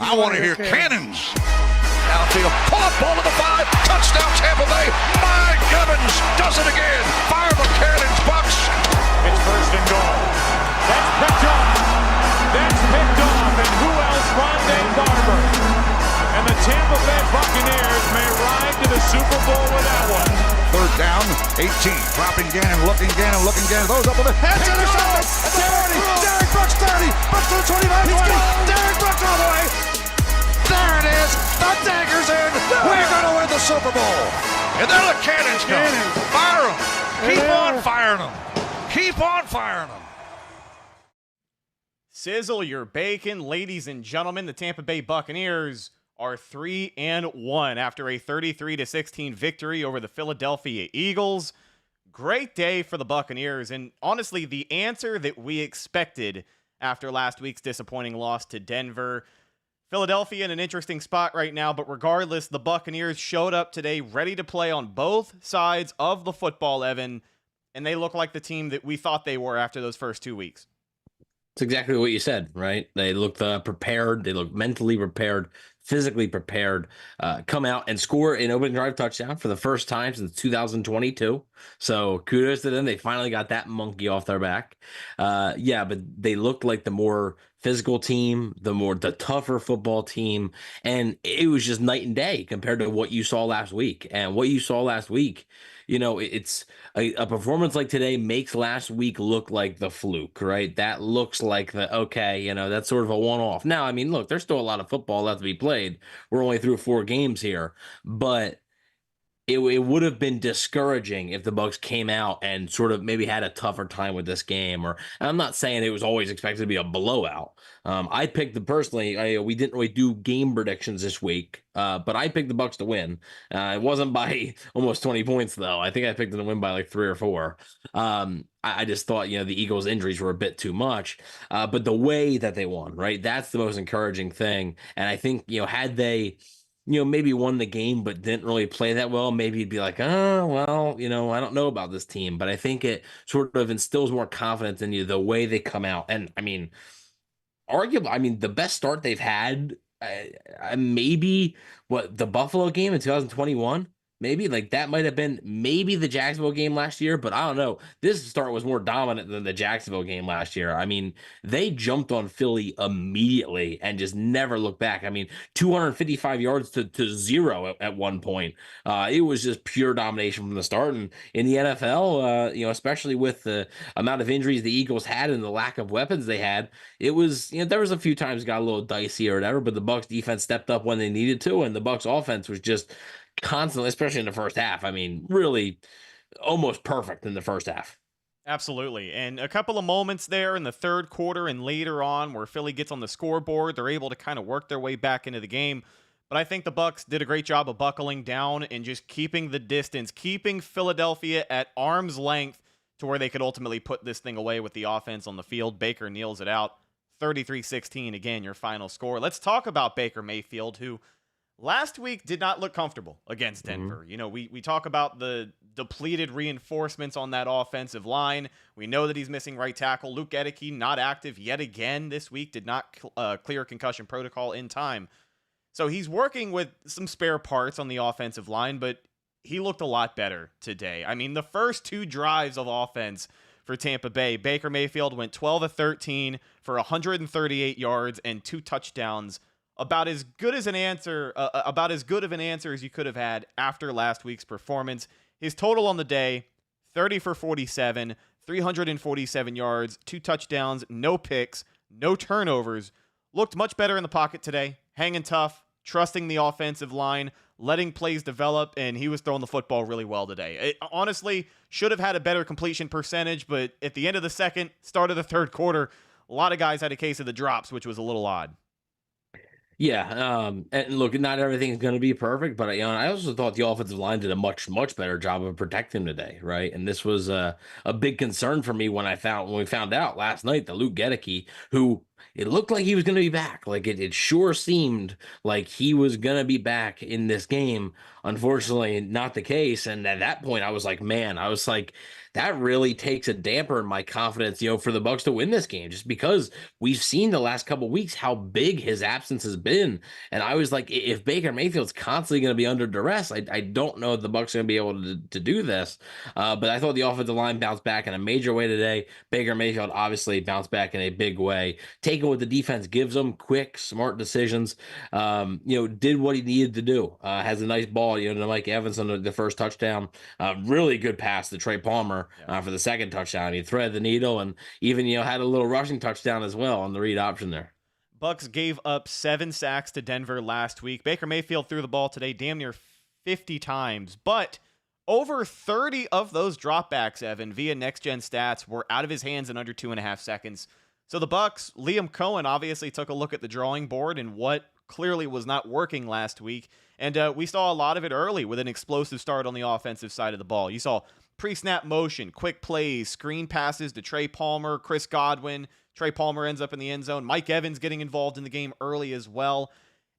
I want to hear cannons. Downfield, pull up, ball to the 5, touchdown Tampa Bay. Mike Evans does it again. Fire the cannons, Bucs. It's first and goal. That's picked off. That's picked off. And who else? Rondé Barber. And the Tampa Bay Buccaneers may ride to the Super Bowl with that one. Third down, 18. Dropping Gannon, looking Gannon. Those up with the heads in the shot. 30. Derek Brooks 30. Brooks to the 25. 20. Derek Brooks all the way. There it is. The dagger's in. We're going to win the Super Bowl. And there the cannons go. Fire them. Keep on firing them. Keep on firing them. Sizzle your bacon, ladies and gentlemen. The Tampa Bay Buccaneers are 3-1 after a 33-16 victory over the Philadelphia Eagles. Great day for the Buccaneers, and honestly, the answer that we expected after last week's disappointing loss to Denver. Philadelphia in an interesting spot right now, but regardless, the Buccaneers showed up today ready to play on both sides of the football, Evan, and they look like the team that we thought they were after those first 2 weeks. It's exactly what you said, right? They looked prepared. They looked mentally prepared, physically prepared, come out and score an opening drive touchdown for the first time since 2022. So kudos to them. They finally got that monkey off their back. Yeah, but they looked like the more physical team, the tougher football team. And it was just night and day compared to what you saw last week. And what you saw last week, you know, it's a performance like today makes last week look like the fluke, right? That looks like that's sort of a one-off. Now, I mean, look, there's still a lot of football left to be played. We're only through 4 games here, but it would have been discouraging if the Bucs came out and sort of maybe had a tougher time with this game. And I'm not saying it was always expected to be a blowout. I picked we didn't really do game predictions this week, but I picked the Bucs to win. It wasn't by almost 20 points, though. I think I picked them to win by like 3 or 4. I just thought, the Eagles' injuries were a bit too much. But the way that they won, right, that's the most encouraging thing. And I think, had they maybe won the game but didn't really play that well, maybe you'd be like, oh, well, I don't know about this team. But I think it sort of instills more confidence in you the way they come out. And, arguably, the best start they've had, maybe, the Buffalo game in 2021? Maybe like that might have been maybe the Jacksonville game last year, but I don't know. This start was more dominant than the Jacksonville game last year. They jumped on Philly immediately and just never looked back. 255 yards to 0 at one point. It was just pure domination from the start. And in the NFL, especially with the amount of injuries the Eagles had and the lack of weapons they had, it was, there was a few times it got a little dicey or whatever, but the Bucs defense stepped up when they needed to, and the Bucs offense was just constantly, especially in the first half. Really almost perfect in the first half. Absolutely. And a couple of moments there in the third quarter and later on where Philly gets on the scoreboard, they're able to kind of work their way back into the game. But I think the Bucs did a great job of buckling down and just keeping the distance, keeping Philadelphia at arm's length to where they could ultimately put this thing away with the offense on the field. Baker kneels it out. 33-16, again, your final score. Let's talk about Baker Mayfield, who last week did not look comfortable against Denver. We talk about the depleted reinforcements on that offensive line. We know that he's missing right tackle. Luke Edeke not active yet again this week, did not clear concussion protocol in time. So he's working with some spare parts on the offensive line, but he looked a lot better today. The first 2 drives of offense for Tampa Bay, Baker Mayfield went 12 of 13 for 138 yards and 2 touchdowns. About as good of an answer as you could have had after last week's performance. His total on the day, 30 for 47, 347 yards, 2 touchdowns, no picks, no turnovers. Looked much better in the pocket today, hanging tough, trusting the offensive line, letting plays develop, and he was throwing the football really well today. It honestly should have had a better completion percentage, but at the end of the second, start of the third quarter, a lot of guys had a case of the drops, which was a little odd. Yeah, and look, not everything's going to be perfect, but I also thought the offensive line did a much better job of protecting him today, right? And this was a big concern for me when we found out last night that Luke Edeke, who it looked like he was going to be back. Like it sure seemed like he was going to be back in this game. Unfortunately, not the case. And at that point, I was like, man, that really takes a damper in my confidence, for the Bucs to win this game, just because we've seen the last couple of weeks how big his absence has been. And I was like, if Baker Mayfield's constantly going to be under duress, I don't know if the Bucs are going to be able to do this. But I thought the offensive line bounced back in a major way today. Baker Mayfield obviously bounced back in a big way, taking what the defense gives him, quick, smart decisions. Did what he needed to do. Has a nice ball, to Mike Evans on the first touchdown. Really good pass to Trey Palmer for the second touchdown. He threaded the needle and even, had a little rushing touchdown as well on the read option there. Bucs gave up 7 sacks to Denver last week. Baker Mayfield threw the ball today damn near 50 times, but over 30 of those dropbacks, Evan, via next-gen stats, were out of his hands in under 2.5 seconds. So the Bucs, Liam Coen obviously took a look at the drawing board and what clearly was not working last week. And we saw a lot of it early with an explosive start on the offensive side of the ball. You saw pre-snap motion, quick plays, screen passes to Trey Palmer, Chris Godwin. Trey Palmer ends up in the end zone. Mike Evans getting involved in the game early as well.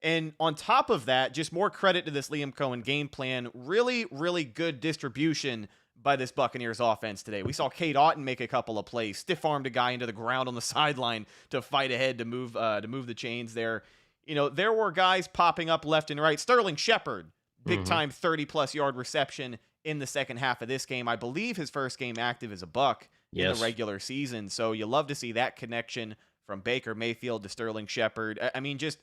And on top of that, just more credit to this Liam Coen game plan. Really, really good distribution by this Buccaneers offense today. We saw Cade Otton make a couple of plays, stiff-armed a guy into the ground on the sideline to fight ahead to move the chains there. There were guys popping up left and right. Sterling Shepard, big-time 30-plus yard reception in the second half of this game. I Bleav his first game active as a Buck in the regular season. So you love to see that connection from Baker Mayfield to Sterling Shepard. I mean, just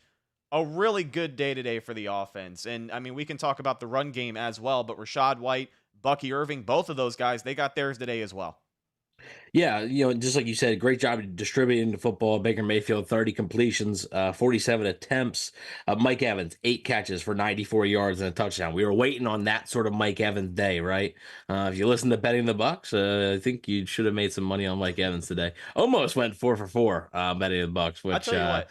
a really good day today for the offense. And, I mean, we can talk about the run game as well, but Rachaad White, Bucky Irving, both of those guys, they got theirs today as well. Yeah, just like you said, great job distributing the football. Baker Mayfield, 30 completions, 47 attempts. Mike Evans, 8 catches for 94 yards and a touchdown. We were waiting on that sort of Mike Evans day, right? If you listen to Betting the Bucs, I think you should have made some money on Mike Evans today. Almost went 4 for 4 betting the Bucs, which... I'll tell you what.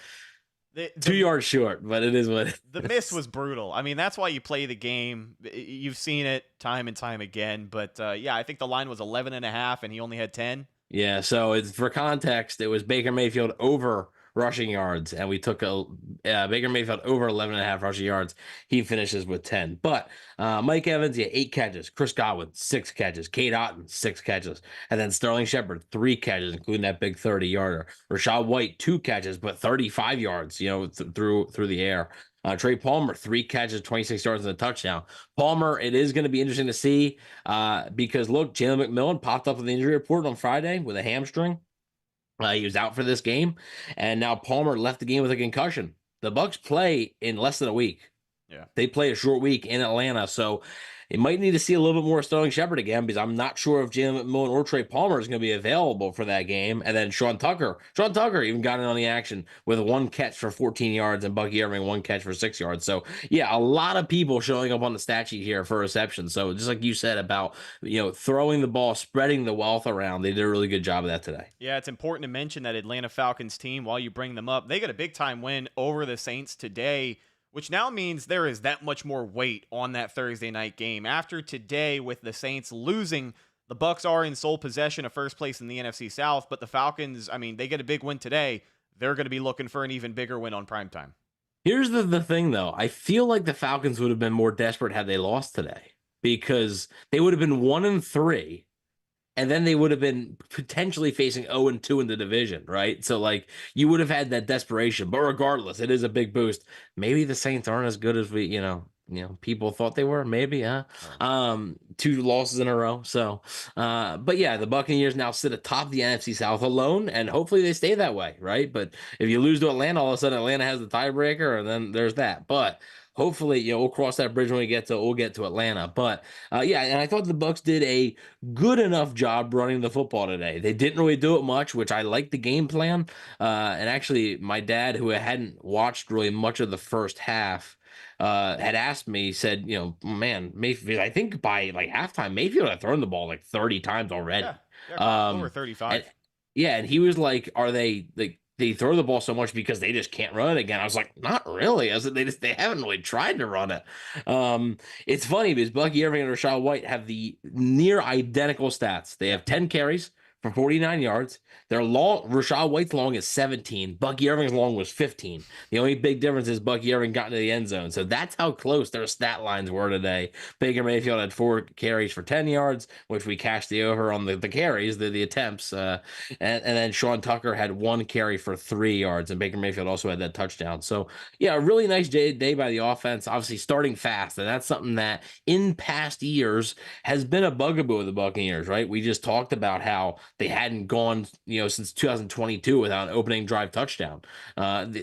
2 yards short, but it is what it is. The miss was brutal. I mean, that's why you play the game. You've seen it time and time again. But, I think the line was 11.5, and he only had 10. Yeah, so it's for context, it was Baker Mayfield over rushing yards, and we took Baker Mayfield over 11.5 rushing yards. He finishes with 10. But Mike Evans, 8 catches. Chris Godwin, 6 catches. Cade Otton, 6 catches. And then Sterling Shepard, 3 catches, including that big 30-yarder. Rachaad White, 2 catches, but 35 yards, through the air. Trey Palmer, 3 catches, 26 yards and a touchdown. Palmer, it is going to be interesting to see because, look, Jalen McMillan popped up with the injury report on Friday with a hamstring. He was out for this game, and now Palmer left the game with a concussion. The Bucs play in less than a week. Yeah, they play a short week in Atlanta, so it might need to see a little bit more Sterling Shepard again because I'm not sure if Jalen McMillan or Trey Palmer is going to be available for that game. And then Sean Tucker even got in on the action with 1 catch for 14 yards and Bucky Irving 1 catch for 6 yards. So yeah, a lot of people showing up on the stat sheet here for reception. So just like you said about, throwing the ball, spreading the wealth around, they did a really good job of that today. Yeah, it's important to mention that Atlanta Falcons team, while you bring them up, they got a big time win over the Saints today, which now means there is that much more weight on that Thursday night game. After today, with the Saints losing, the Bucs are in sole possession of first place in the NFC South, but the Falcons, I mean, they get a big win today. They're going to be looking for an even bigger win on primetime. Here's the thing, though. I feel like the Falcons would have been more desperate had they lost today because they would have been 1-3. And then they would have been potentially facing 0-2 in the division, right? So, you would have had that desperation. But regardless, it is a big boost. Maybe the Saints aren't as good as we, people thought they were. Maybe, huh? 2 losses in a row. So, but yeah, the Buccaneers now sit atop the NFC South alone, and hopefully they stay that way, right? But if you lose to Atlanta, all of a sudden Atlanta has the tiebreaker, and then there's that. But hopefully, we'll cross that bridge when we'll get to Atlanta. But and I thought the Bucs did a good enough job running the football today. They didn't really do it much, which I like the game plan. And actually, my dad, who hadn't watched really much of the first half, had asked me, he said, man, Mayfield, I think by halftime, Mayfield had thrown the ball 30 times already. Yeah, over 35. And he was like, are they they throw the ball so much because they just can't run it again? I was like, not really. I said they haven't really tried to run it. It's funny because Bucky Irving and Rachaad White have the near identical stats. They have 10 carries for 49 yards. Their long, Rachaad White's long is 17. Bucky Irving's long was 15. The only big difference is Bucky Irving got into the end zone. So that's how close their stat lines were today. Baker Mayfield had 4 carries for 10 yards, which we cashed the over on the carries, the attempts. And then Sean Tucker had 1 carry for 3 yards, and Baker Mayfield also had that touchdown. So, yeah, a really nice day by the offense, obviously starting fast. And that's something that in past years has been a bugaboo of the Buccaneers, right? We just talked about how they hadn't gone, since 2022 without an opening drive touchdown.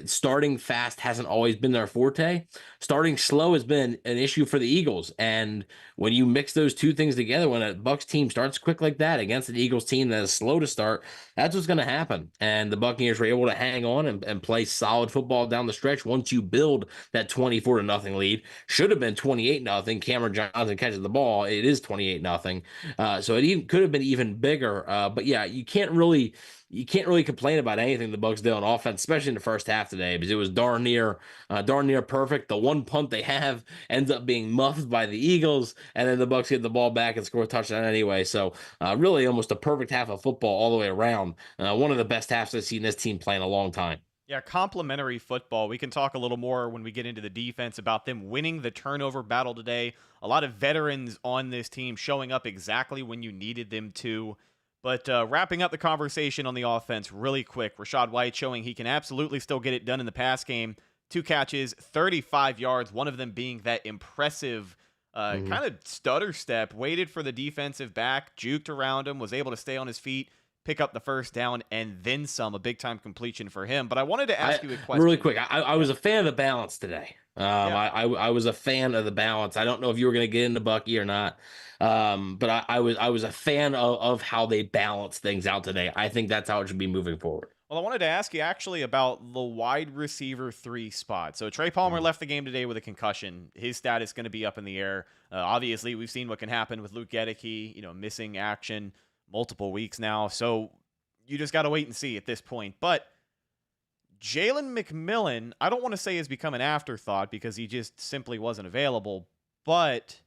Starting fast hasn't always been their forte. Starting slow has been an issue for the Eagles. And when you mix those two things together, when a Bucs team starts quick like that against an Eagles team that is slow to start, that's what's going to happen. And the Buccaneers were able to hang on and play solid football down the stretch. Once you build that 24-0 lead, should have been 28-0. Cameron Johnson catches the ball. It is 28-0. So it could have been even bigger. But yeah, you can't really complain about anything the Bucs did on offense, especially in the first half today, because it was darn near perfect. The one punt they have ends up being muffed by the Eagles, and then the Bucs get the ball back and score a touchdown anyway. So really almost a perfect half of football all the way around. One of the best halves I've seen this team play in a long time. Yeah, complimentary football. We can talk a little more when we get into the defense about them winning the turnover battle today. A lot of veterans on this team showing up exactly when you needed them to. But wrapping up the conversation on the offense really quick, Rachaad White showing he can absolutely still get it done in the pass game. 2 catches, 35 yards, one of them being that impressive kind of stutter step, waited for the defensive back, juked around him, was able to stay on his feet, pick up the first down, and then some, a big-time completion for him. But I wanted to ask you a question. Really quick, I was a fan of the balance today. I was a fan of the balance. I don't know if you were going to get into Bucky or not, but I was a fan of how they balance things out today. I think that's how it should be moving forward. Well, I wanted to ask you actually about the wide receiver 3 spot. So Trey Palmer left the game today with a concussion. His status is going to be up in the air. Obviously, we've seen what can happen with Luke Gedeke, missing action multiple weeks now. So you just got to wait and see at this point. But Jalen McMillan, I don't want to say has become an afterthought because he just simply wasn't available, but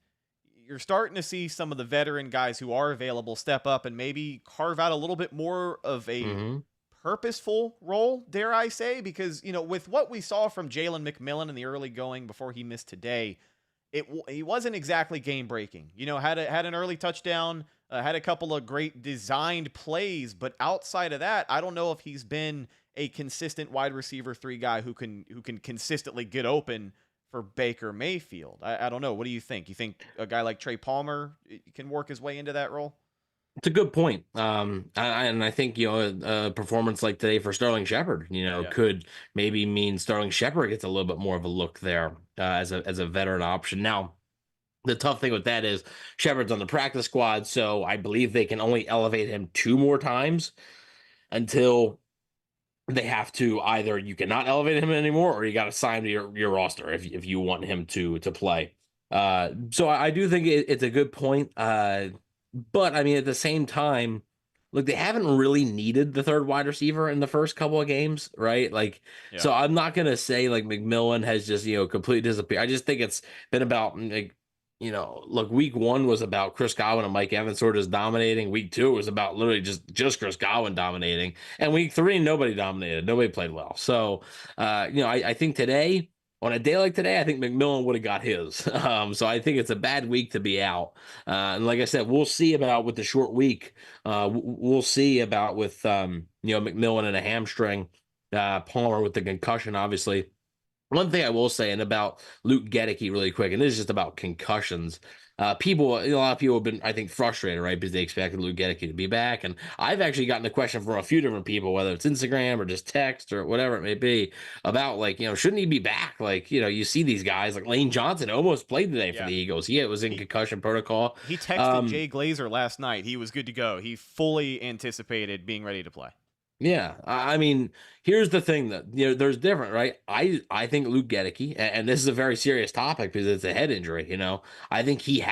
you're starting to see some of the veteran guys who are available step up and maybe carve out a little bit more of a purposeful role, dare I say, because, with what we saw from Jalen McMillan in the early going before he missed today, he wasn't exactly game breaking. Had an early touchdown, had a couple of great designed plays, but outside of that, I don't know if he's been a consistent wide receiver 3 guy who can consistently get open for Baker Mayfield. I don't know. What do you think? You think a guy like Trey Palmer can work his way into that role? It's a good point. And I think, a performance like today for Sterling Shepard, could maybe mean Sterling Shepard gets a little bit more of a look there as a veteran option. Now, the tough thing with that is Shepard's on the practice squad, so I believe they can only elevate him 2 more times until they have to either you cannot elevate him anymore or you got to sign to your roster if you want him to play. So I do think it's a good point. But I mean, at the same time, look, they haven't really needed the 3rd wide receiver in the first couple of games, right? So I'm not going to say McMillan has just, completely disappeared. I just think it's been about look, week 1 was about Chris Godwin and Mike Evans sort of just dominating. Week 2 was about literally just Chris Godwin dominating. And week 3, nobody dominated. Nobody played well. So, I think today, on a day like today, I think McMillan would have got his. So I think it's a bad week to be out. And like I said, we'll see about with the short week. We'll see about with, McMillan and a hamstring, Palmer with the concussion, obviously. One thing I will say, and about Luke Gedeke really quick, and this is just about concussions. A lot of people have been, I think, frustrated, right, because they expected Luke Gedeke to be back. And I've actually gotten a question from a few different people, whether it's Instagram or just text or whatever it may be, about, shouldn't he be back? You see these guys, like Lane Johnson almost played today for the Eagles. He was in concussion protocol. He texted Jay Glazer last night. He was good to go. He fully anticipated being ready to play. Yeah, I mean, here's the thing that there's different, right? I think Luke Gedeke, and this is a very serious topic because it's a head injury. I think he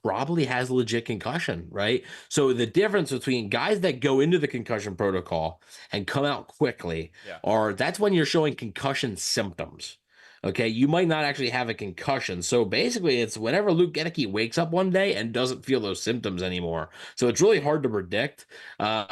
probably has legit concussion, right? So the difference between guys that go into the concussion protocol and come out quickly, that's when you're showing concussion symptoms. Okay, you might not actually have a concussion. So basically, it's whenever Luke Gedeke wakes up one day and doesn't feel those symptoms anymore. So it's really hard to predict.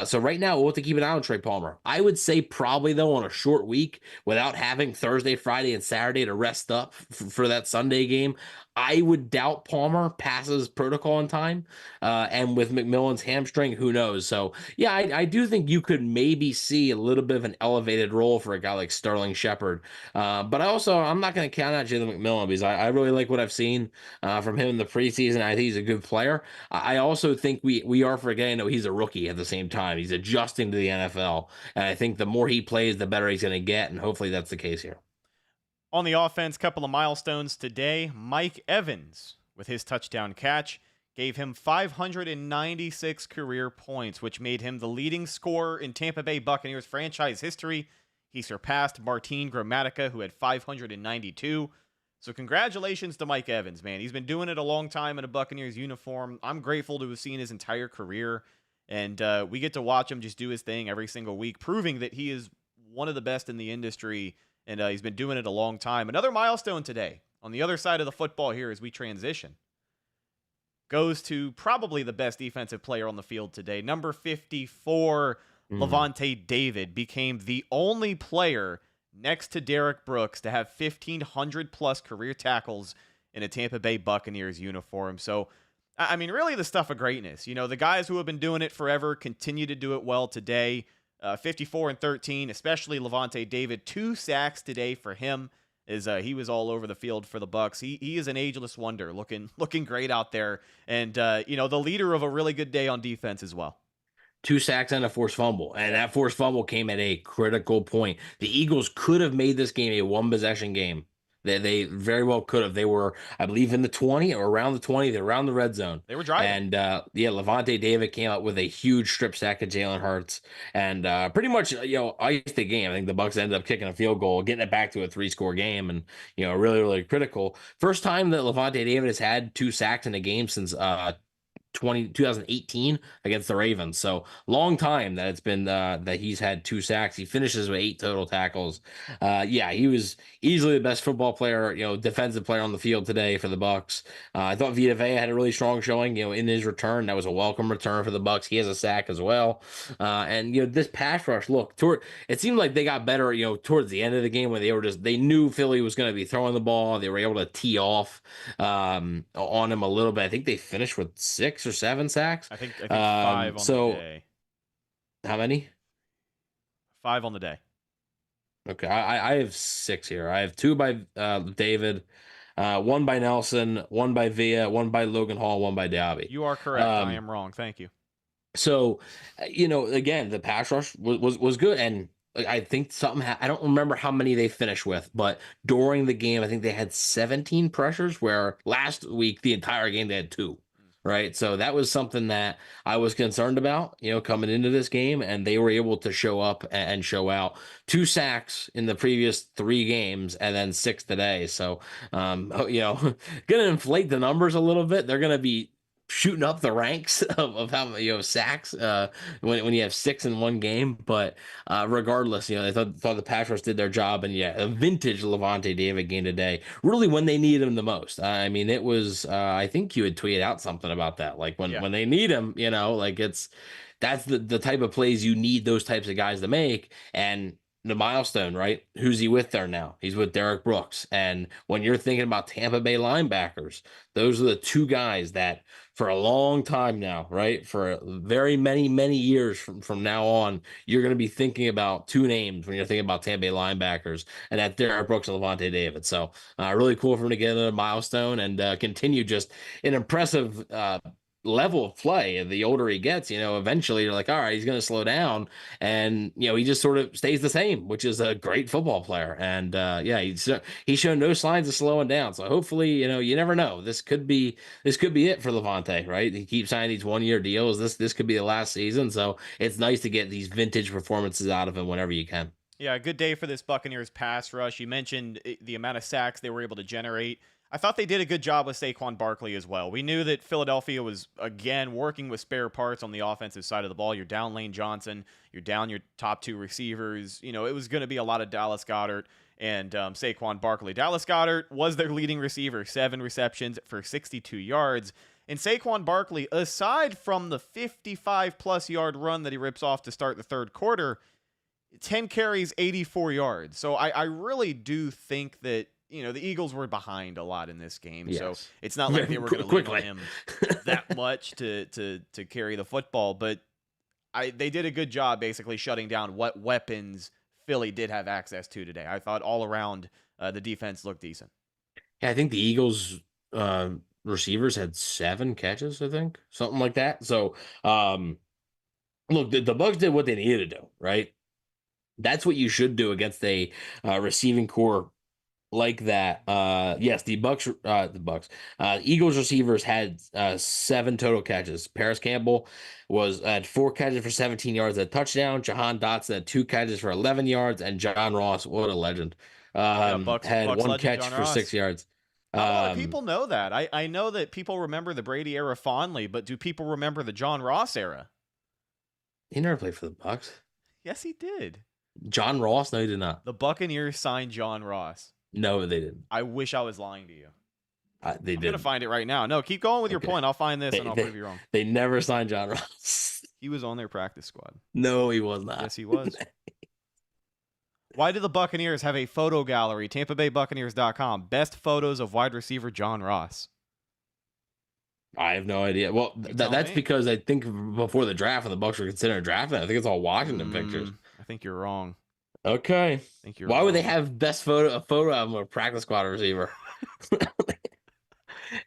So right now, we'll have to keep an eye on Trey Palmer. I would say probably, though, on a short week, without having Thursday, Friday, and Saturday to rest up for that Sunday game, I would doubt Palmer passes protocol in time. And with McMillan's hamstring, who knows? So, yeah, I do think you could maybe see a little bit of an elevated role for a guy like Sterling Shepard. But I'm not going to count out Jalen McMillan because I really like what I've seen from him in the preseason. I think he's a good player. I also think we are forgetting that he's a rookie at the same time. He's adjusting to the NFL. And I think the more he plays, the better he's going to get. And hopefully that's the case here. On the offense, couple of milestones today. Mike Evans, with his touchdown catch, gave him 596 career points, which made him the leading scorer in Tampa Bay Buccaneers franchise history. He surpassed Martin Gramatica, who had 592. So congratulations to Mike Evans, man. He's been doing it a long time in a Buccaneers uniform. I'm grateful to have seen his entire career, and we get to watch him just do his thing every single week, proving that he is one of the best in the industry, and he's been doing it a long time. Another milestone today on the other side of the football here as we transition goes to probably the best defensive player on the field today. Number 54, Lavonte David, became the only player next to Derrick Brooks to have 1,500-plus career tackles in a Tampa Bay Buccaneers uniform. So, I mean, really the stuff of greatness. You know, the guys who have been doing it forever continue to do it well today. 54-13, especially Lavonte David. 2 sacks today for him as he was all over the field for the Bucs. He is an ageless wonder, looking great out there. And, you know, the leader of a really good day on defense as well. 2 sacks and a forced fumble. And that forced fumble came at a critical point. The Eagles could have made this game a one-possession game. They very well could have. They were, I Bleav, in the 20 or around the 20. They're around the red zone. They were driving. And, Lavonte David came out with a huge strip sack of Jalen Hurts and pretty much, iced the game. I think the Bucs ended up kicking a field goal, getting it back to a 3-score game and, really, really critical. First time that Lavonte David has had 2 sacks in a game since 2018 against the Ravens. So long time that it's been that he's had 2 sacks. He finishes with 8 total tackles. He was easily the best football player, defensive player on the field today for the Bucs. I thought Vita Vea had a really strong showing, in his return. That was a welcome return for the Bucs. He has a sack as well. And this pass rush, it seemed like they got better, towards the end of the game when they knew Philly was going to be throwing the ball. They were able to tee off on him a little bit. I think they finished with 6 or 7 sacks. I think 5 on the day. How many? 5 on the day. Okay, I have 6 here. I have 2 by David, 1 by Nelson, 1 by Vea, 1 by Logan Hall, 1 by Diaby. You are correct. I am wrong. Thank you. So, again, the pass rush was good, and I think I don't remember how many they finished with, but during the game, I think they had 17 pressures, where last week, the entire game, they had 2. Right. So that was something that I was concerned about, coming into this game, and they were able to show up and show out. 2 sacks in the previous 3 games and then 6 today. So, going to inflate the numbers a little bit. They're going to be shooting up the ranks of how sacks when you have 6 in one game. But regardless, they thought the pass rush did their job, and a vintage Lavonte David game today, really when they need him the most. I mean, it was I think you had tweeted out something about that, like when they need him, that's the type of plays you need those types of guys to make. And the milestone, right? Who's he with there now? He's with Derrick Brooks. And when you're thinking about Tampa Bay linebackers, those are the 2 guys that for a long time now, right? For very many, many years from now on, you're going to be thinking about 2 names when you're thinking about Tampa Bay linebackers, and that's Derrick Brooks and Lavonte David. So really cool for him to get a milestone and continue just an impressive level of play. And the older he gets, eventually you're like, all right, he's going to slow down, and he just sort of stays the same, which is a great football player. And he's shown no signs of slowing down. So hopefully, you never know, this could be it for Lavonte, right? He keeps signing these 1-year deals. This could be the last season. So it's nice to get these vintage performances out of him whenever you can. Yeah, a good day for this Buccaneers pass rush. You mentioned the amount of sacks they were able to generate. I thought they did a good job with Saquon Barkley as well. We knew that Philadelphia was, again, working with spare parts on the offensive side of the ball. You're down Lane Johnson. You're down your top 2 receivers. You know, it was going to be a lot of Dallas Goedert and Saquon Barkley. Dallas Goedert was their leading receiver, 7 receptions for 62 yards. And Saquon Barkley, aside from the 55-plus yard run that he rips off to start the third quarter, 10 carries, 84 yards. So I really do think that, you know, the Eagles were behind a lot in this game. Yes. So it's not like they were going to lean on him that much to carry the football. But they did a good job basically shutting down what weapons Philly did have access to today. I thought all around the defense looked decent. Yeah, I think the Eagles receivers had 7 catches, I think, something like that. So, look, the Bucs did what they needed to do, right? That's what you should do against a receiving core like that. Yes, the Eagles receivers had 7 total catches. Paris Campbell had 4 catches for 17 yards, a touchdown. Jahan Dotson had 2 catches for 11 yards, and John Ross, what a legend, had Bucs 1 legend, catch John for Ross. 6 yards. Not a lot of people know that. I know that people remember the Brady era fondly, but do people remember the John Ross era? He never played for the Bucs. Yes, he did. John Ross? No, he did not. The Buccaneers signed John Ross. No, they didn't. I wish I was lying to you. They I'm did. going to find it right now. No, keep going with your point. I'll find this and I'll prove you wrong. They never signed John Ross. He was on their practice squad. No, he was not. Yes, he was. Why do the Buccaneers have a photo gallery? TampaBayBuccaneers.com. Best photos of wide receiver John Ross. I have no idea. Well, that's because I think before the draft, when the Bucs were considering drafting, I think it's all Washington pictures. I think you're wrong. Okay. Why would they have a photo of him, a practice squad receiver?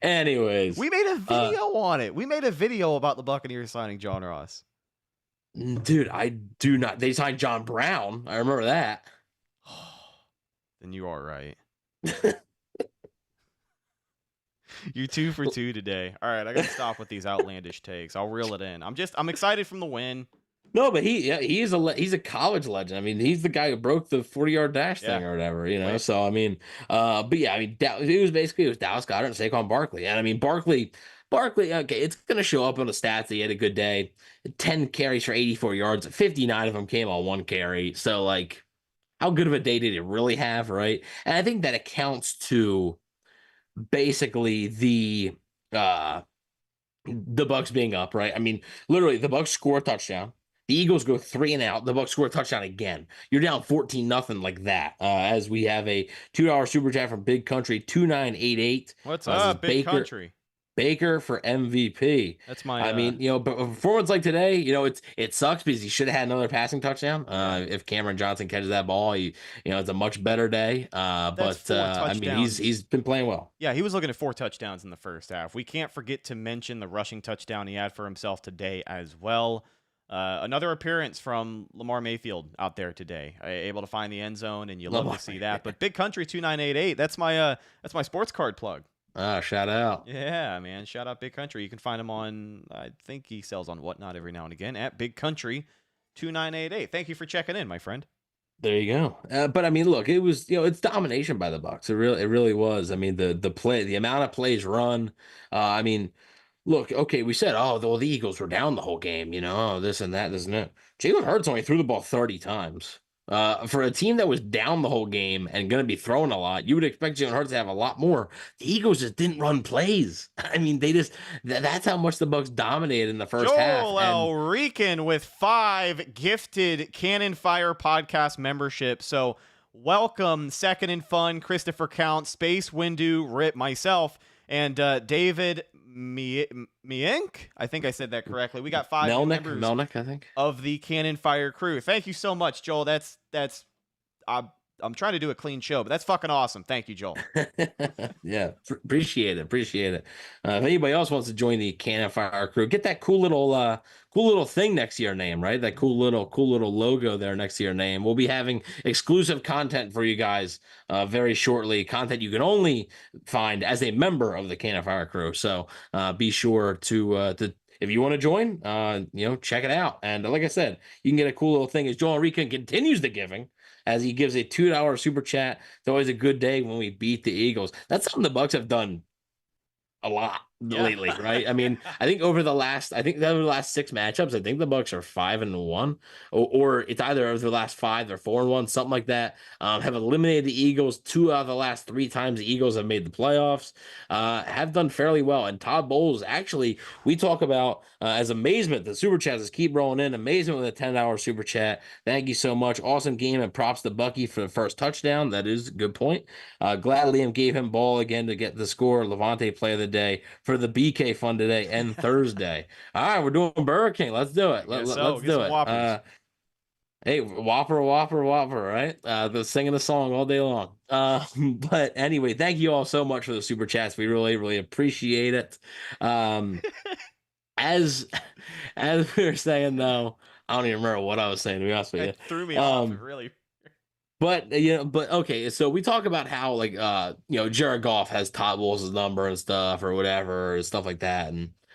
Anyways, we made a video on it. We made a video about the Buccaneers signing John Ross. Dude, I do not. They signed John Brown. I remember that. Then you are right. You're 2 for 2 today. All right, I gotta stop with these outlandish takes. I'll reel it in. I'm excited from the win. No, but he's a college legend. I mean, he's the guy who broke the 40-yard dash thing or whatever, you know. Right. So I mean, but yeah, I mean, it was Dallas Goedert and Saquon Barkley, and I mean Barkley. Okay, it's gonna show up on the stats that he had a good day. 10 carries for 84 yards. 59 of them came on 1 carry. So like, how good of a day did he really have, right? And I think that accounts to basically the Bucs being up, right? I mean, literally, the Bucs score a touchdown. The Eagles go 3 and out. The Bucs score a touchdown again. You're down 14-0 like that. As we have a $2 super chat from Big Country 2988. What's up, Big Country? Baker for MVP. That's my. I mean, you know, but a performance like today, you know, it sucks because he should have had another passing touchdown. If Cameron Johnson catches that ball, it's a much better day. But I mean, he's been playing well. Yeah, he was looking at 4 touchdowns in the first half. We can't forget to mention the rushing touchdown he had for himself today as well. Another appearance from Lamar Mayfield out there today, able to find the end zone, and you love to see that. But Big Country 2988, that's my sports card plug. Shout out. Yeah, man. Shout out Big Country. You can find him on, I think he sells on Whatnot every now and again, at Big Country 2988. Thank you for checking in, my friend. There you go. But I mean, look, it was, it's domination by the Bucs. It really was. I mean, the amount of plays run. I mean, look, okay, we said, the Eagles were down the whole game, this and that, Jalen Hurts only threw the ball 30 times. For a team that was down the whole game and going to be throwing a lot, you would expect Jalen Hurts to have a lot more. The Eagles just didn't run plays. I mean, that's how much the Bucs dominated in the first half. Joel Elrican with 5 gifted Cannon Fire podcast membership. So welcome, Second and Fun, Christopher Count, Space Windu, Rip, myself, and David Mienk. I think I said that correctly. We got 5 members Melnick, I think, of the Cannon Fire crew. Thank you so much, Joel. That's I'm trying to do a clean show, but that's fucking awesome. Thank you, Joel. Yeah, appreciate it. If anybody else wants to join the Cannon Fire crew, get that cool little thing next to your name, right? That cool little logo there next to your name. We'll be having exclusive content for you guys very shortly. Content you can only find as a member of the Cannon Fire crew. So be sure to if you want to join, check it out. And like I said, you can get a cool little thing as Joel Rican continues the giving. as he gives a $2 super chat. It's always a good day when we beat the Eagles. That's something the Bucs have done a lot lately, right? I mean, I think over the last 6 matchups, I think the Bucs are 5-1, or it's either over the last 5 or 4-1, something like that. Have eliminated the Eagles 2 out of the last 3 times the Eagles have made the playoffs. Have done fairly well, and Todd Bowles, actually, we talk about as amazement. The super chats keep rolling in. Amazement with a $10 super chat. Thank you so much. Awesome game, and props to Bucky for the first touchdown. That is a good point. Glad Liam gave him ball again to get the score. Lavonte play of the day for the BK fun today and Thursday. All right, we're doing Burger King. Let's do it. Let's do it. Hey, Whopper, right? The singing the song all day long. But anyway, thank you all so much for the super chats. We really, really appreciate it. As we were saying, though, I don't even remember what I was saying, to be honest with you. It threw me off, really. But okay, so we talk about how Jared Goff has Todd Bowles' number and stuff or whatever, and stuff like that,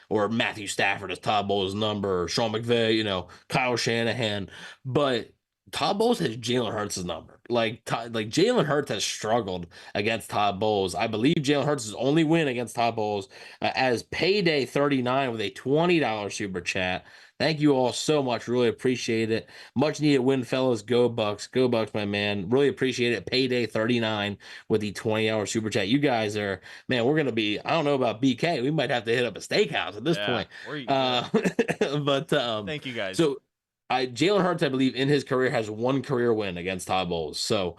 or Matthew Stafford has Todd Bowles' number, or Sean McVay, Kyle Shanahan, but Todd Bowles has Jalen Hurts' number. Like Jalen Hurts has struggled against Todd Bowles. I believe Jalen Hurts' only win against Todd Bowles as Payday 39 with a $20 super chat. Thank you all so much. Really appreciate it. Much needed win, fellas. Go Bucs. Go Bucs, my man. Really appreciate it. Payday 39 with the $20 super chat. You guys are, man, we're going to be, I don't know about BK. We might have to hit up a steakhouse at this point. But thank you guys. So Jalen Hurts, I believe, in his career has 1 career win against Todd Bowles. So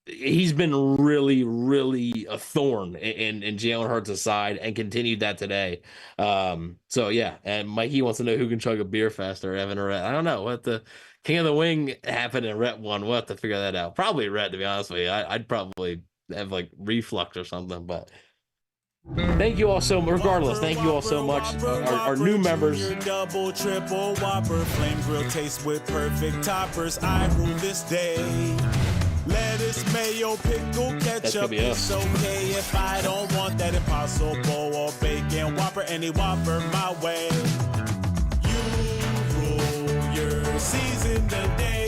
he's been really, really a thorn in Jalen Hurts' side and continued that today. So yeah, and Mikey wants to know who can chug a beer faster, Evan or Rhett. I don't know what the King of the Wing happened and Rhett won. We'll have to figure that out. Probably Rhett, to be honest with you. I'd probably have like reflux or something, but thank you all so regardless. Thank you all so much. Our new members. Double, triple, Whopper, flame grill taste with perfect toppers. I rule this day. Lettuce, mayo, pickle, ketchup. It's okay if I don't want that Impossible or bacon Whopper. Any Whopper my way. You rule your season today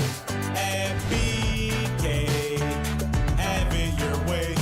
at BK. Have it your way.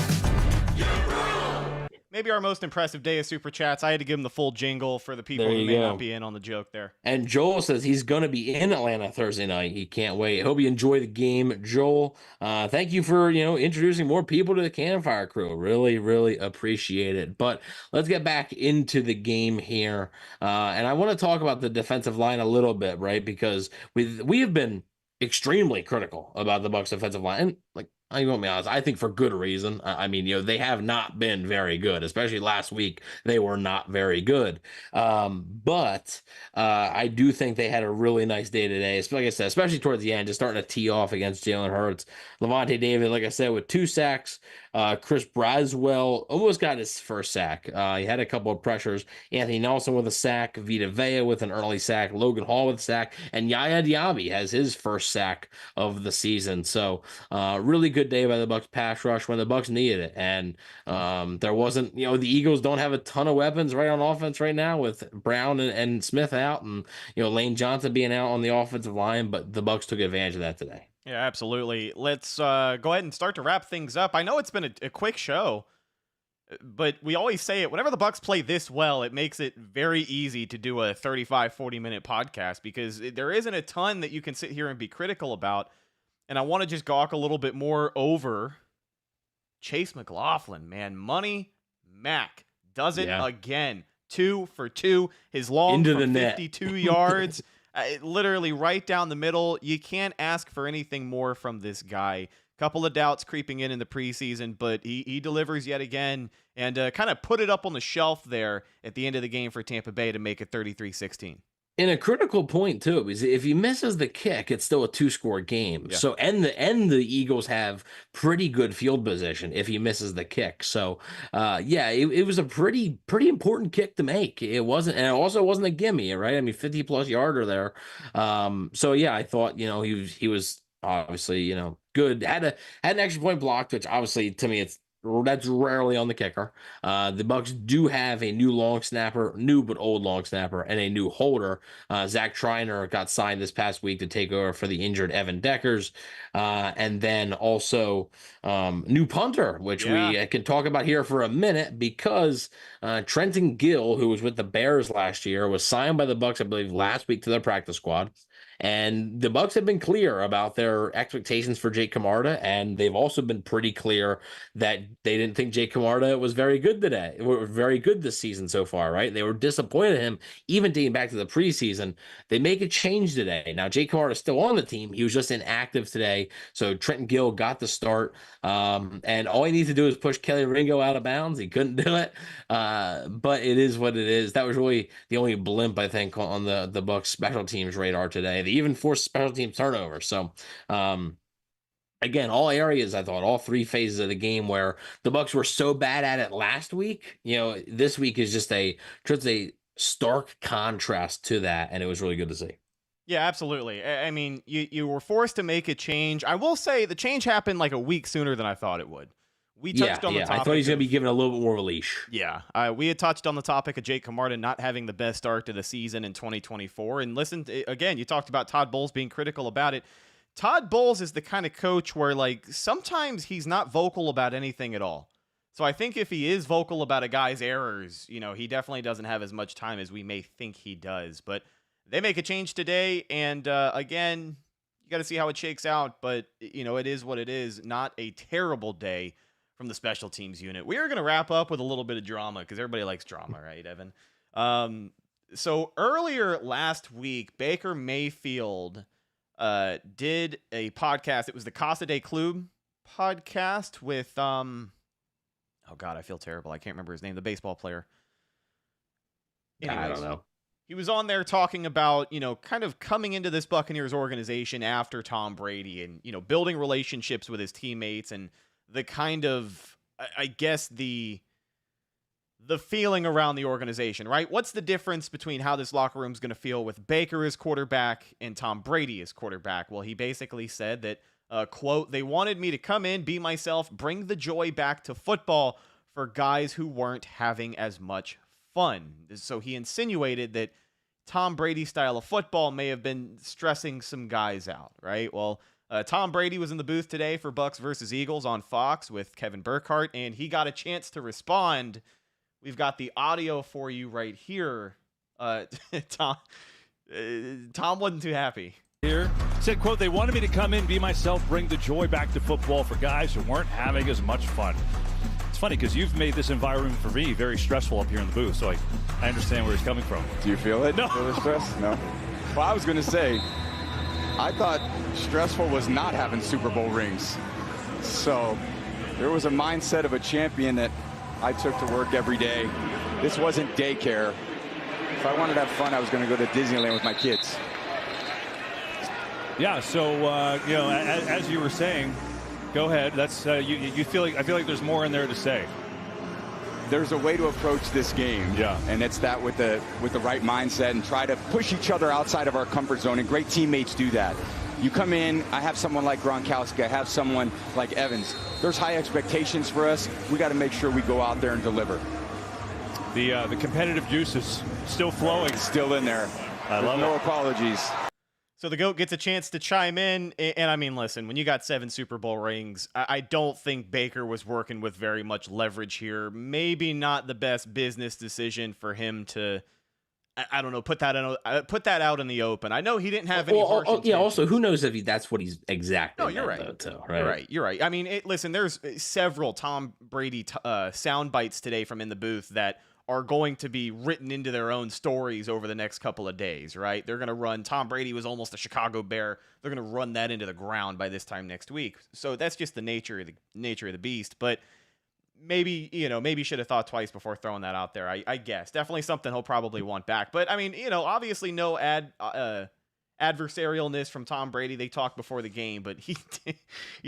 Maybe our most impressive day of super chats. I had to give him the full jingle for the people who may not be in on the joke there. And Joel says he's going to be in Atlanta Thursday night. He can't wait. Hope you enjoy the game, Joel. Thank you for, introducing more people to the Cannon Fire crew. Really, really appreciate it. But let's get back into the game here. And I want to talk about the defensive line a little bit, right? Because we have been extremely critical about the Bucs defensive line. And I'm going to be honest, I think for good reason. I mean, they have not been very good, especially last week. They were not very good. But I do think they had a really nice day today. Like I said, especially towards the end, just starting to tee off against Jalen Hurts. Lavonte David, like I said, with 2 sacks. Chris Braswell almost got his first sack. He had a couple of pressures. Anthony Nelson with a sack. Vita Vea with an early sack. Logan Hall with a sack. And Yaya Diaby has his first sack of the season. So really good day by the Bucs pass rush when the Bucs needed it. And there wasn't, the Eagles don't have a ton of weapons right on offense right now with Brown and Smith out and, Lane Johnson being out on the offensive line. But the Bucs took advantage of that today. Yeah, absolutely. Let's go ahead and start to wrap things up. I know it's been a quick show, but we always say it. Whenever the Bucs play this well, it makes it very easy to do a 35, 40-minute podcast because there isn't a ton that you can sit here and be critical about. And I want to just gawk a little bit more over Chase McLaughlin, man. Money Mac does it again. 2 for 2. His long from 52 yards. Literally right down the middle. You can't ask for anything more from this guy. Couple of doubts creeping in the preseason, but he delivers yet again and kind of put it up on the shelf there at the end of the game for Tampa Bay to make it 33-16. In a critical point too, because if he misses the kick, it's still a 2-score game. Yeah. So and the Eagles have pretty good field position if he misses the kick. So it was a pretty important kick to make. It wasn't, and it also wasn't a gimme, right? I mean, 50+ yarder there. So yeah, I thought he was obviously good. Had an extra point blocked, which obviously to me it's That's rarely on the kicker. The Bucs do have a new long snapper, new but old long snapper, and a new holder. Zach Triner got signed this past week to take over for the injured Evan Deckers. And then also new punter, which we can talk about here for a minute because Trenton Gill, who was with the Bears last year, was signed by the Bucs, I Bleav, last week to their practice squad. And the Bucs have been clear about their expectations for Jake Camarda, and they've also been pretty clear that they didn't think Jake Camarda was very good today. Were very good this season so far, right? They were disappointed in him, even dating back to the preseason. They make a change today. Now, Jake Camarda is still on the team. He was just inactive today, so Trenton Gill got the start. And all he needs to do is push Kelly Ringo out of bounds. He couldn't do it, but it is what it is. That was really the only blimp, I think, on the Bucs special teams radar today. They even forced special team turnover. So, again, all areas, I thought, all three phases of the game where the Bucs were so bad at it last week, this week is just a stark contrast to that, and it was really good to see. Yeah, absolutely. I mean, you were forced to make a change. I will say the change happened like a week sooner than I thought it would. We touched on the topic. I thought he was going to be given a little bit more of a leash. Yeah. We had touched on the topic of Jake Camarda not having the best start to the season in 2024. And listen, again, you talked about Todd Bowles being critical about it. Todd Bowles is the kind of coach where, like, sometimes he's not vocal about anything at all. So I think if he is vocal about a guy's errors, he definitely doesn't have as much time as we may think he does. But they make a change today, and again, you got to see how it shakes out. But, it is what it is. Not a terrible day from the special teams unit. We are going to wrap up with a little bit of drama because everybody likes drama, right, Evan? So earlier last week, Baker Mayfield did a podcast. It was the Casa de Club podcast with, oh God, I feel terrible. I can't remember his name, the baseball player. Anyways, I don't know. He was on there talking about, kind of coming into this Buccaneers organization after Tom Brady and, building relationships with his teammates and the kind of, I guess, the feeling around the organization, right? What's the difference between how this locker room is going to feel with Baker as quarterback and Tom Brady as quarterback? Well, he basically said that, quote, they wanted me to come in, be myself, bring the joy back to football for guys who weren't having as much fun. So he insinuated that Tom Brady's style of football may have been stressing some guys out, right? Well, Tom Brady was in the booth today for Bucs versus Eagles on Fox with Kevin Burkhardt, and he got a chance to respond. We've got the audio for you right here. Tom wasn't too happy. Here said, quote, they wanted me to come in, be myself, bring the joy back to football for guys who weren't having as much fun. It's funny because you've made this environment for me very stressful up here in the booth, so I understand where he's coming from. Do you feel it? No. Feel the stress? No. Well, I was going to say, I thought stressful was not having Super Bowl rings. So there was a mindset of a champion that I took to work every day. This wasn't daycare. If I wanted to have fun, I was going to go to Disneyland with my kids. Yeah, so, as you were saying, go ahead. That's you feel like I feel like there's more in there to say. There's a way to approach this game, and it's that with the right mindset and try to push each other outside of our comfort zone, and great teammates do that. You come in, I have someone like Gronkowski, I have someone like Evans. There's high expectations for us. We got to make sure we go out there and deliver. The competitive juice is still flowing. It's still in there. I love no it. apologies. So the GOAT gets a chance to chime in, and I mean, listen, when you got 7 Super Bowl rings, I don't think Baker was working with very much leverage here. Maybe not the best business decision for him to, I don't know, put that out in the open. I know he didn't have any harsh intentions. Also, who knows if that's what he's exactly. No, you're right. Though, too, right. You're right. I mean, listen, there's several Tom Brady sound bites today from in the booth that are going to be written into their own stories over the next couple of days, right? They're going to run, Tom Brady was almost a Chicago Bear. They're going to run that into the ground by this time next week. So that's just the nature of the beast. But maybe should have thought twice before throwing that out there. I guess definitely something he'll probably want back. But I mean, obviously no adversarialness from Tom Brady. They talked before the game, but he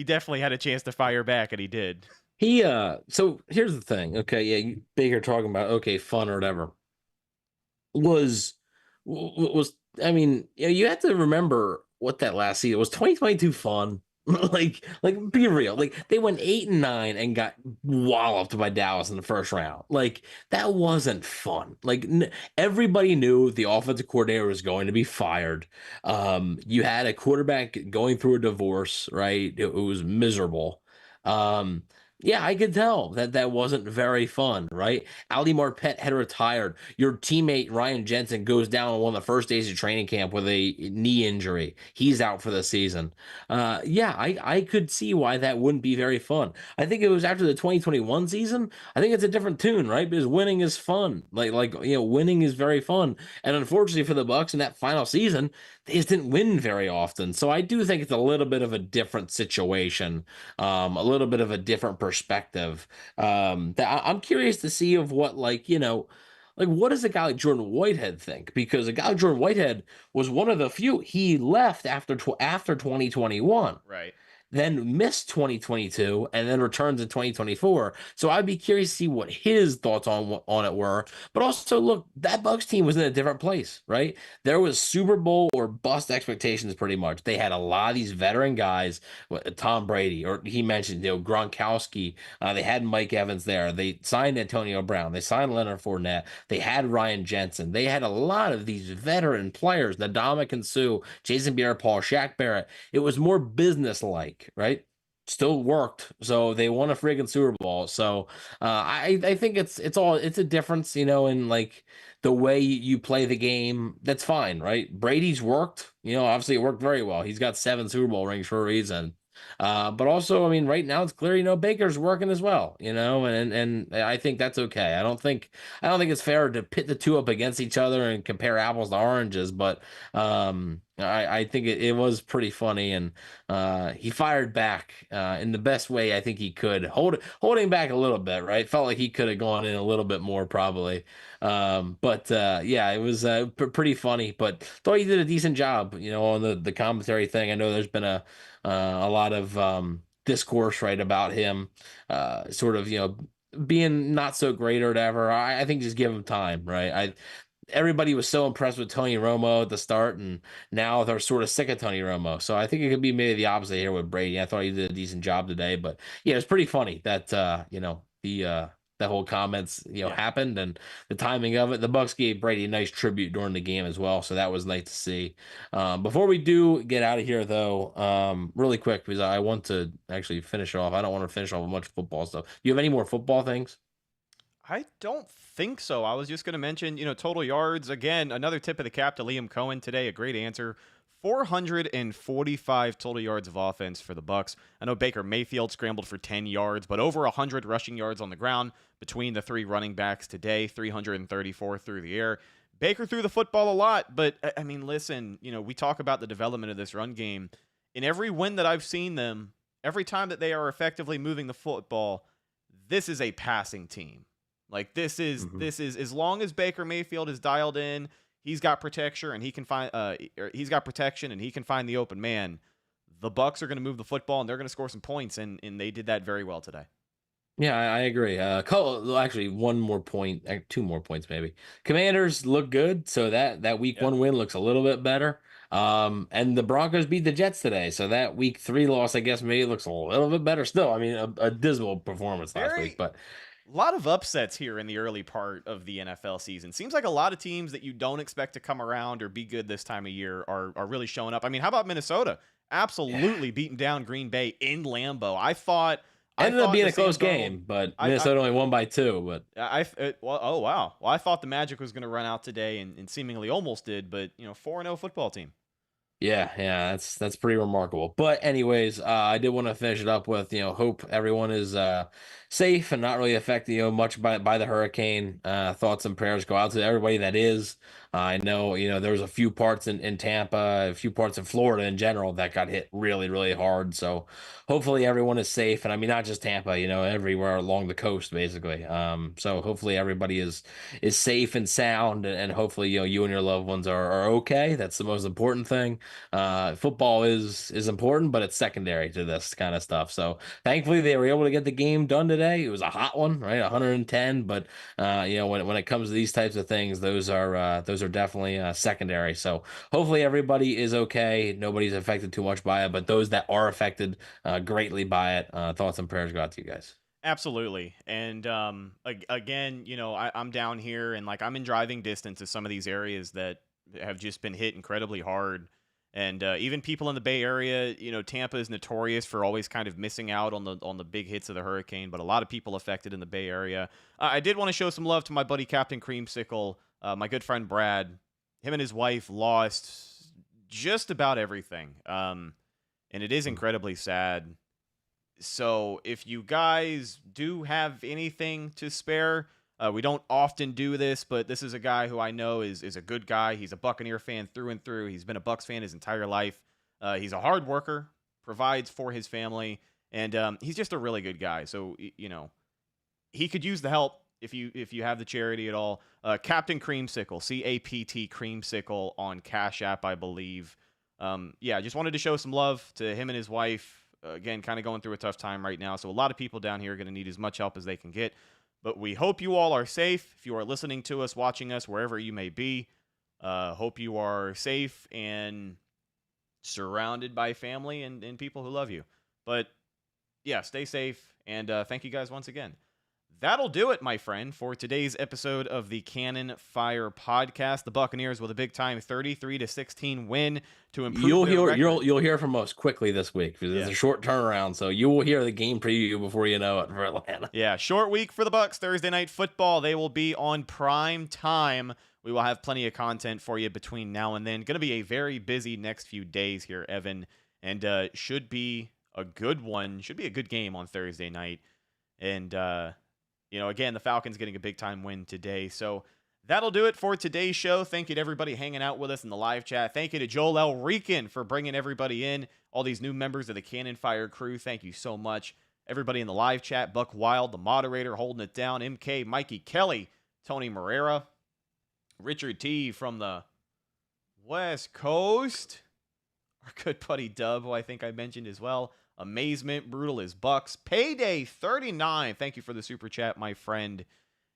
definitely had a chance to fire back, and he did. So here's the thing. Okay, yeah, Baker talking about fun or whatever. Was I mean, you have to remember what that last season was. 2022 fun. like be real. Like they went 8-9 and got walloped by Dallas in the first round. Like that wasn't fun. Like everybody knew the offensive coordinator was going to be fired. You had a quarterback going through a divorce, right? It was miserable. Um, yeah, I could tell that that wasn't very fun, right? Ali Marpet had retired. Your teammate Ryan Jensen goes down on one of the first days of training camp with a knee injury. He's out for the season. Yeah, I could see why that wouldn't be very fun. I think it was after the 2021 season. I think it's a different tune, right? Because winning is fun. Winning is very fun. And unfortunately for the Bucs in that final season, they just didn't win very often. So I do think it's a little bit of a different situation, a little bit of a different perspective. I'm curious to see of what what does a guy like Jordan Whitehead think? Because a guy like Jordan Whitehead was one of the few. He left after 2021. Right. Then missed 2022 and then returns in 2024. So I'd be curious to see what his thoughts on it were. But also, look, that Bucs team was in a different place, right? There was Super Bowl or bust expectations pretty much. They had a lot of these veteran guys, Tom Brady, or he mentioned, Gronkowski. They had Mike Evans there. They signed Antonio Brown. They signed Leonard Fournette. They had Ryan Jensen. They had a lot of these veteran players, Ndamukong Suh, Jason Pierre-Paul, Shaq Barrett. It was more business-like. Right, still worked, so they won a friggin' Super Bowl. So I think it's a difference, in like the way you play the game. That's fine, right? Brady's worked, obviously it worked very well. He's got 7 Super Bowl rings for a reason. But also, I mean, right now it's clear, Baker's working as well, and I think that's okay. I don't think it's fair to pit the two up against each other and compare apples to oranges, but I think it was pretty funny, and he fired back in the best way I think he could, holding back a little bit, right? Felt like he could have gone in a little bit more probably. Yeah, it was pretty funny, but thought he did a decent job, on the commentary thing. I know there's been a lot of discourse, right, about him sort of, being not so great or whatever. I think just give him time, right? Everybody was so impressed with Tony Romo at the start, and now they're sort of sick of Tony Romo. So I think it could be maybe the opposite here with Brady. I thought he did a decent job today, but yeah, it's pretty funny that that whole comments happened, and the timing of it. The Bucs gave Brady a nice tribute during the game as well, so that was nice to see. Before we do get out of here, though, really quick, because I want to actually finish off. I don't want to finish off with much football stuff. Do you have any more football things? I don't think so. I was just going to mention, total yards. Again, another tip of the cap to Liam Coen today. A great answer. 445 total yards of offense for the Bucs. I know Baker Mayfield scrambled for 10 yards, but over 100 rushing yards on the ground between the 3 running backs today, 334 through the air. Baker threw the football a lot, but I mean, listen, we talk about the development of this run game. In every win that I've seen them, every time that they are effectively moving the football, this is a passing team. Like this is as long as Baker Mayfield is dialed in, he's got protection and he can find the open man. The Bucs are going to move the football and they're going to score some points, and they did that very well today. Yeah, I agree. Actually, one more point, 2 more points maybe. Commanders look good, so that week 1 win looks a little bit better. And the Broncos beat the Jets today, so that week 3 loss, I guess, maybe looks a little bit better still. I mean, a dismal performance last week, but a lot of upsets here in the early part of the NFL season. Seems like a lot of teams that you don't expect to come around or be good this time of year are really showing up. I mean, how about Minnesota? Absolutely beating down Green Bay in Lambeau. I thought ended up being a close game, but Minnesota only won by 2. But oh wow, well, I thought the Magic was going to run out today, and seemingly almost did. But 4-0 football team. Yeah, that's pretty remarkable. But anyways, I did want to finish it up with, hope everyone is safe and not really affected, much by the hurricane. Thoughts and prayers go out to everybody that is. I know, there was a few parts in Tampa, a few parts in Florida in general that got hit really, really hard. So hopefully everyone is safe. And I mean, not just Tampa, everywhere along the coast, basically. So hopefully everybody is safe and sound, and hopefully, you and your loved ones are okay. That's the most important thing. football is important, but it's secondary to this kind of stuff. So thankfully they were able to get the game done today. It was a hot one, right? 110, but when it comes to these types of things, those are definitely secondary. So hopefully everybody is okay. Nobody's affected too much by it, but those that are affected greatly by it, thoughts and prayers go out to you guys. Absolutely. And again, I'm down here and I'm in driving distance of some of these areas that have just been hit incredibly hard. And even people in the Bay Area, Tampa is notorious for always kind of missing out on the big hits of the hurricane, but a lot of people affected in the Bay Area. I did want to show some love to my buddy Captain Creamsicle, my good friend Brad. Him and his wife lost just about everything, and it is incredibly sad. So if you guys do have anything to spare, we don't often do this, but this is a guy who I know is a good guy. He's a Buccaneer fan through and through. He's been a Bucs fan his entire life. He's a hard worker, provides for his family, and he's just a really good guy. So, he could use the help if you have the charity at all. Captain Creamsicle, CAPT Creamsicle on Cash App, I believe. Just wanted to show some love to him and his wife. Again, kind of going through a tough time right now. So a lot of people down here are going to need as much help as they can get. But we hope you all are safe. If you are listening to us, watching us, wherever you may be, hope you are safe and surrounded by family and people who love you. But yeah, stay safe. And thank you guys once again. That'll do it, my friend, for today's episode of the Cannon Fire Podcast. The Buccaneers with a big-time 33-16 win to improve You'll hear from us quickly this week because it's a short turnaround, so you will hear the game preview before you know it for Atlanta. Yeah, short week for the Bucs. Thursday Night Football. They will be on prime time. We will have plenty of content for you between now and then. Going to be a very busy next few days here, Evan, and should be a good one. Should be a good game on Thursday night. And again, the Falcons getting a big-time win today. So that'll do it for today's show. Thank you to everybody hanging out with us in the live chat. Thank you to Joel L. Rican for bringing everybody in, all these new members of the Cannon Fire crew. Thank you so much. Everybody in the live chat, Buck Wild, the moderator, holding it down, MK, Mikey Kelly, Tony Morera, Richard T. from the West Coast, our good buddy Dub, who I think I mentioned as well, Amazement, Brutal is Bucks. Payday 39. Thank you for the super chat, my friend.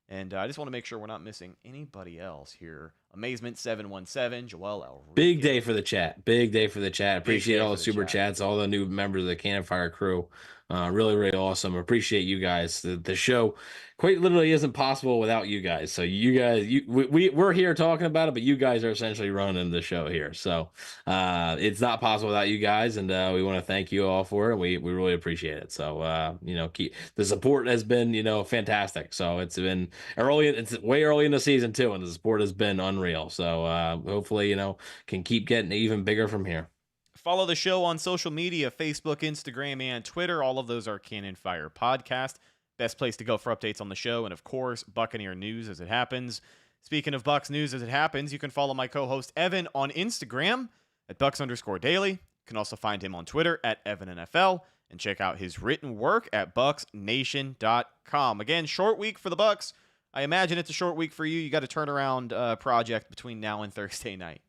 And I just want to make sure we're not missing anybody else here. Amazement 717, Joel L. Big day for the chat. Big day for the chat. Appreciate all the super chats, all the new members of the Cannon Fire crew. Really, really awesome. Appreciate you guys. The show quite literally isn't possible without you guys. So you guys, we're here talking about it, but you guys are essentially running the show here. So it's not possible without you guys, and we want to thank you all for it. We really appreciate it. So the support has been fantastic. So it's been early. It's way early in the season too, and the support has been unreal. So hopefully can keep getting even bigger from here. Follow the show on social media, Facebook, Instagram, and Twitter. All of those are Cannon Fire Podcast. Best place to go for updates on the show, and of course, Buccaneer news as it happens. Speaking of Bucs news as it happens, you can follow my co-host Evan on Instagram at Bucs_daily. You can also find him on Twitter at EvanNFL, and check out his written work at BucsNation.com. Again, short week for the Bucs. I imagine it's a short week for you. You got a turnaround project between now and Thursday night.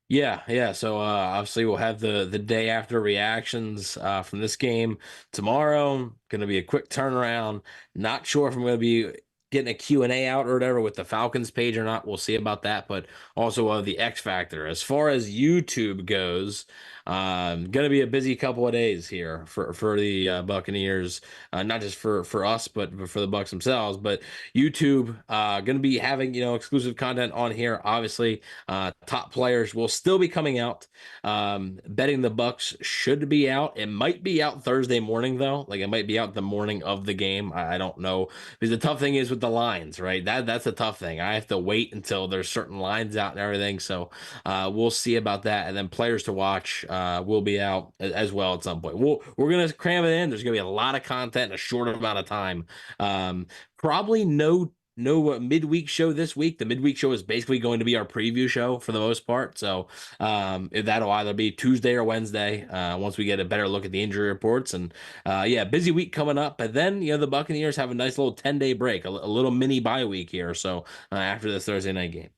Yeah. So obviously we'll have the day after reactions from this game tomorrow. Going to be a quick turnaround. Not sure if I'm going to be getting a Q&A out or whatever with the Falcons page or not. We'll see about that. But also the X Factor. As far as YouTube goes, going to be a busy couple of days here for the Buccaneers, not just for us, but for the Bucs themselves. But YouTube going to be having exclusive content on here. Obviously, top players will still be coming out. Betting the Bucs should be out. It might be out Thursday morning though. It might be out the morning of the game. I don't know, because the tough thing is with the lines, right? That's a tough thing. I have to wait until there's certain lines out and everything. So we'll see about that. And then players to watch will be out as well at some point. We're going to cram it in. There's going to be a lot of content in a short amount of time. Probably no midweek show this week. The midweek show is basically going to be our preview show for the most part. So that'll either be Tuesday or Wednesday once we get a better look at the injury reports. And busy week coming up. But then the Buccaneers have a nice little 10-day break, a little mini bye week here. So after this Thursday night game.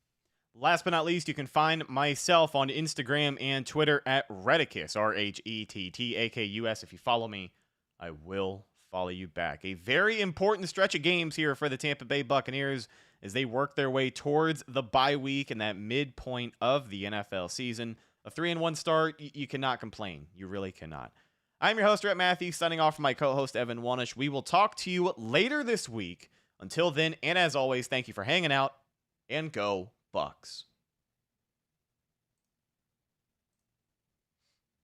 Last but not least, you can find myself on Instagram and Twitter at Rhettakus, RHETTAKUS. If you follow me, I will follow you back. A very important stretch of games here for the Tampa Bay Buccaneers as they work their way towards the bye week and that midpoint of the NFL season. A 3-1 start, you cannot complain. You really cannot. I'm your host, Rhett Matthew, signing off from my co-host, Evan Wanish. We will talk to you later this week. Until then, and as always, thank you for hanging out, and go Bucs.